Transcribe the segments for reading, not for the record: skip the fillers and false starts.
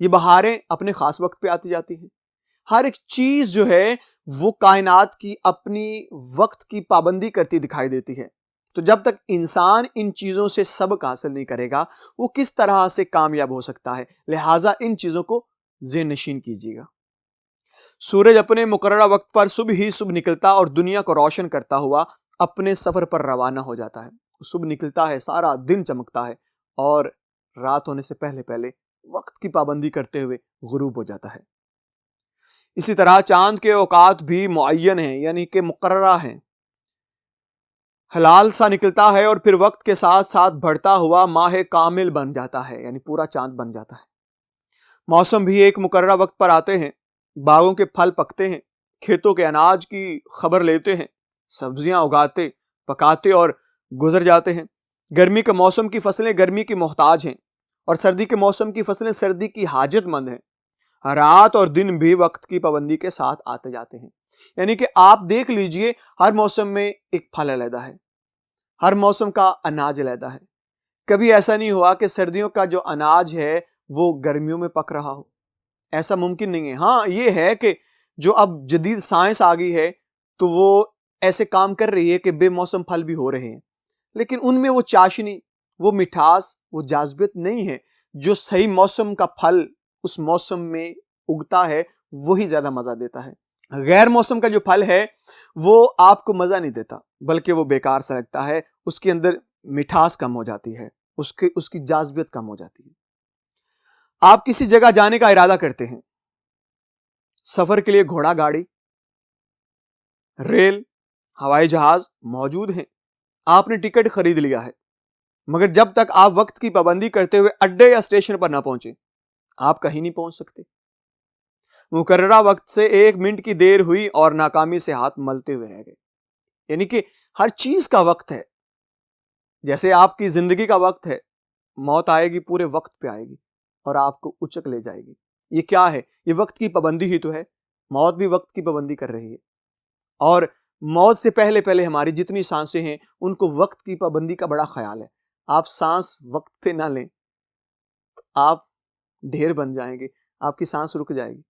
یہ بہاریں اپنے خاص وقت پہ آتی جاتی ہیں. ہر ایک چیز جو ہے وہ کائنات کی اپنی وقت کی پابندی کرتی دکھائی دیتی ہے. تو جب تک انسان ان چیزوں سے سبق حاصل نہیں کرے گا وہ کس طرح سے کامیاب ہو سکتا ہے. لہٰذا ان چیزوں کو ذہن نشین کیجیے گا. سورج اپنے مقررہ وقت پر صبح ہی صبح نکلتا اور دنیا کو روشن کرتا ہوا اپنے سفر پر روانہ ہو جاتا ہے. صبح نکلتا ہے، سارا دن چمکتا ہے اور رات ہونے سے پہلے پہلے وقت کی پابندی کرتے ہوئے غروب ہو جاتا ہے. اسی طرح چاند کے اوقات بھی معین ہیں، یعنی کہ مقررہ ہیں. ہلال سا نکلتا ہے اور پھر وقت کے ساتھ ساتھ بڑھتا ہوا ماہ کامل بن جاتا ہے، یعنی پورا چاند بن جاتا ہے. موسم بھی ایک مقررہ وقت پر آتے ہیں. باغوں کے پھل پکتے ہیں، کھیتوں کے اناج کی خبر لیتے ہیں، سبزیاں اگاتے پکاتے اور گزر جاتے ہیں. گرمی کے موسم کی فصلیں گرمی کی محتاج ہیں اور سردی کے موسم کی فصلیں سردی کی حاجت مند ہیں. رات اور دن بھی وقت کی پابندی کے ساتھ آتے جاتے ہیں. یعنی کہ آپ دیکھ لیجئے ہر موسم میں ایک پھل علیحدہ ہے، ہر موسم کا اناج علیحدہ ہے. کبھی ایسا نہیں ہوا کہ سردیوں کا جو اناج ہے وہ گرمیوں میں پک رہا ہو، ایسا ممکن نہیں ہے. ہاں یہ ہے کہ جو اب جدید سائنس آ گئی ہے تو وہ ایسے کام کر رہی ہے کہ بے موسم پھل بھی ہو رہے ہیں، لیکن ان میں وہ چاشنی، وہ مٹھاس، وہ جاذبیت نہیں ہے. جو صحیح موسم کا پھل اس موسم میں اگتا ہے وہی زیادہ مزہ دیتا ہے. غیر موسم کا جو پھل ہے وہ آپ کو مزہ نہیں دیتا بلکہ وہ بیکار سا لگتا ہے. اس کے اندر مٹھاس کم ہو جاتی ہے، اس کی جاذبیت کم ہو جاتی ہے. آپ کسی جگہ جانے کا ارادہ کرتے ہیں، سفر کے لیے گھوڑا گاڑی، ریل، ہوائی جہاز موجود ہیں. آپ نے ٹکٹ خرید لیا ہے، مگر جب تک آپ وقت کی پابندی کرتے ہوئے اڈے یا اسٹیشن پر نہ پہنچے آپ کہیں نہیں پہنچ سکتے. مقررہ وقت سے 1 منٹ کی دیر ہوئی اور ناکامی سے ہاتھ ملتے ہوئے رہ گئے. یعنی کہ ہر چیز کا وقت ہے. جیسے آپ کی زندگی کا وقت ہے، موت آئے گی پورے وقت پہ آئے گی اور آپ کو اچک لے جائے گی. یہ کیا ہے؟ یہ وقت کی پابندی ہی تو ہے. موت بھی وقت کی پابندی کر رہی ہے اور موت سے پہلے پہلے ہماری جتنی سانسیں ہیں ان کو وقت کی پابندی کا بڑا خیال ہے. آپ سانس وقت پہ نہ لیں تو آپ ڈھیر بن جائیں گے، آپ کی سانس رک جائے گی.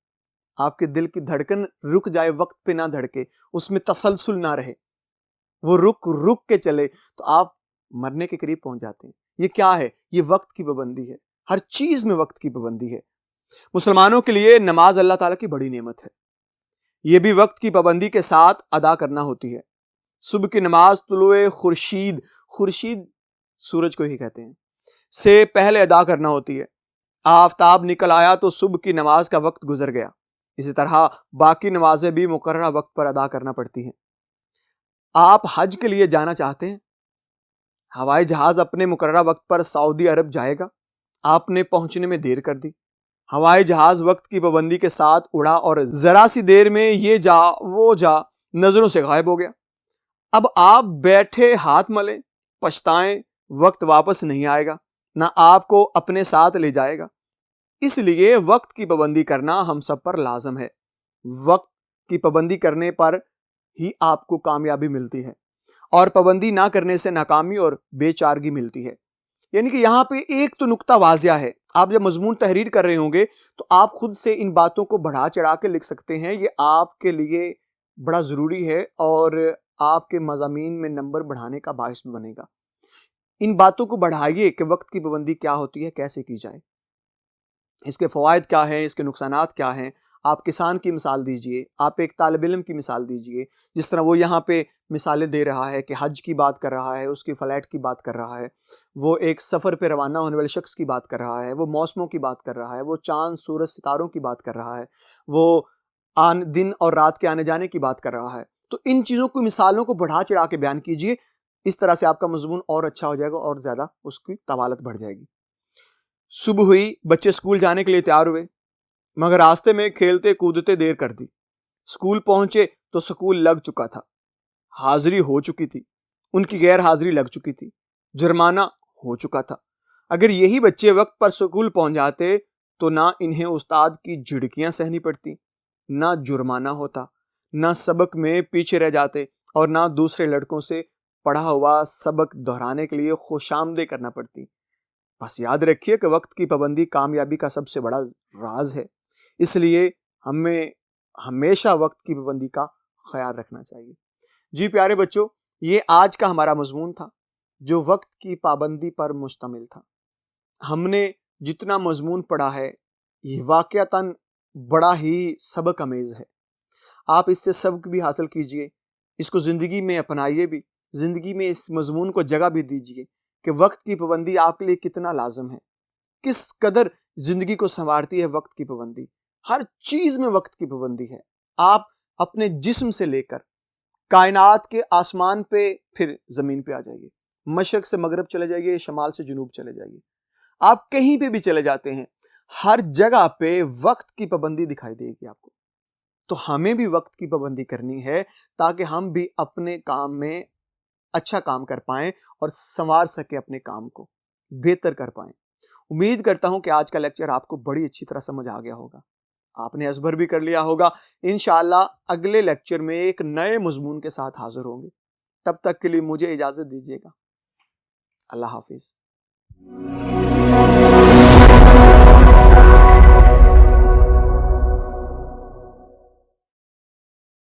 آپ کے دل کی دھڑکن رک جائے، وقت پہ نہ دھڑکے، اس میں تسلسل نہ رہے، وہ رک کے چلے تو آپ مرنے کے قریب پہنچ جاتے ہیں. یہ کیا ہے؟ یہ وقت کی پابندی ہے. ہر چیز میں وقت کی پابندی ہے. مسلمانوں کے لیے نماز اللہ تعالیٰ کی بڑی نعمت ہے. یہ بھی وقت کی پابندی کے ساتھ ادا کرنا ہوتی ہے. صبح کی نماز طلوع خورشید سورج کو ہی کہتے ہیں سے پہلے ادا کرنا ہوتی ہے. آفتاب نکل آیا تو صبح کی نماز کا وقت گزر گیا. اسی طرح باقی نمازیں بھی مقررہ وقت پر ادا کرنا پڑتی ہیں. آپ حج کے لیے جانا چاہتے ہیں، ہوائی جہاز اپنے مقررہ وقت پر سعودی عرب جائے گا. آپ نے پہنچنے میں دیر کر دی. ہوائی جہاز وقت کی پابندی کے ساتھ اڑا اور ذرا سی دیر میں یہ جا وہ جا نظروں سے غائب ہو گیا. اب آپ بیٹھے ہاتھ ملیں، پچھتائیں، وقت واپس نہیں آئے گا، نہ آپ کو اپنے ساتھ لے جائے گا. اس لیے وقت کی پابندی کرنا ہم سب پر لازم ہے. وقت کی پابندی کرنے پر ہی آپ کو کامیابی ملتی ہے اور پابندی نہ کرنے سے ناکامی اور بے چارگی ملتی ہے. یعنی کہ یہاں پہ ایک تو نقطہ واضح ہے. آپ جب مضمون تحریر کر رہے ہوں گے تو آپ خود سے ان باتوں کو بڑھا چڑھا کے لکھ سکتے ہیں. یہ آپ کے لیے بڑا ضروری ہے اور آپ کے مضامین میں نمبر بڑھانے کا باعث بھی بنے گا. ان باتوں کو بڑھائیے کہ وقت کی پابندی کیا ہوتی ہے، کیسے کی جائے، اس کے فوائد کیا ہیں، اس کے نقصانات کیا ہیں. آپ کسان کی مثال دیجئے، آپ ایک طالب علم کی مثال دیجئے، جس طرح وہ یہاں پہ مثالیں دے رہا ہے کہ حج کی بات کر رہا ہے، اس کی فلائٹ کی بات کر رہا ہے، وہ ایک سفر پہ روانہ ہونے والے شخص کی بات کر رہا ہے، وہ موسموں کی بات کر رہا ہے، وہ چاند سورج ستاروں کی بات کر رہا ہے، وہ دن اور رات کے آنے جانے کی بات کر رہا ہے. تو ان چیزوں کو، مثالوں کو بڑھا چڑھا کے بیان کیجئے. اس طرح سے آپ کا مضمون اور اچھا ہو جائے گا اور زیادہ اس کی طوالت بڑھ جائے گی. صبح ہوئی، بچے اسکول جانے کے لیے تیار ہوئے مگر راستے میں کھیلتے کودتے دیر کر دی. اسکول پہنچے تو اسکول لگ چکا تھا، حاضری ہو چکی تھی، ان کی غیر حاضری لگ چکی تھی، جرمانہ ہو چکا تھا. اگر یہی بچے وقت پر اسکول پہنچ جاتے تو نہ انہیں استاد کی جھڑکیاں سہنی پڑتی، نہ جرمانہ ہوتا، نہ سبق میں پیچھے رہ جاتے اور نہ دوسرے لڑکوں سے پڑھا ہوا سبق دہرانے کے لیے خوش آمدید کرنا پڑتی. بس یاد رکھیے کہ وقت کی پابندی کامیابی کا سب سے بڑا راز ہے، اس لیے ہمیں ہمیشہ وقت کی پابندی کا خیال رکھنا چاہیے۔ جی پیارے بچوں، یہ آج کا ہمارا مضمون تھا جو وقت کی پابندی پر مشتمل تھا۔ ہم نے جتنا مضمون پڑھا ہے یہ واقعتاً بڑا ہی سبق آمیز ہے۔ آپ اس سے سبق بھی حاصل کیجئے، اس کو زندگی میں اپنائیے بھی، زندگی میں اس مضمون کو جگہ بھی دیجئے کہ وقت کی پابندی آپ کے لیے کتنا لازم ہے، کس قدر زندگی کو سنوارتی ہے وقت کی پابندی۔ ہر چیز میں وقت کی پابندی ہے۔ آپ اپنے جسم سے لے کر کائنات کے آسمان پہ پھر زمین پہ آ جائیے، مشرق سے مغرب چلے جائیے، شمال سے جنوب چلے جائیے، آپ کہیں پہ بھی چلے جاتے ہیں، ہر جگہ پہ وقت کی پابندی دکھائی دے گی آپ کو۔ تو ہمیں بھی وقت کی پابندی کرنی ہے تاکہ ہم بھی اپنے کام میں اچھا کام کر پائیں اور سنوار سکیں، اپنے کام کو بہتر کر پائیں۔ امید کرتا ہوں کہ آج کا لیکچر آپ کو بڑی اچھی طرح سمجھ آ گیا ہوگا، آپ نے ازبر بھی کر لیا ہوگا۔ انشاءاللہ اگلے لیکچر میں ایک نئے مضمون کے ساتھ حاضر ہوں گے، تب تک کے لیے مجھے اجازت دیجیے گا۔ اللہ حافظ۔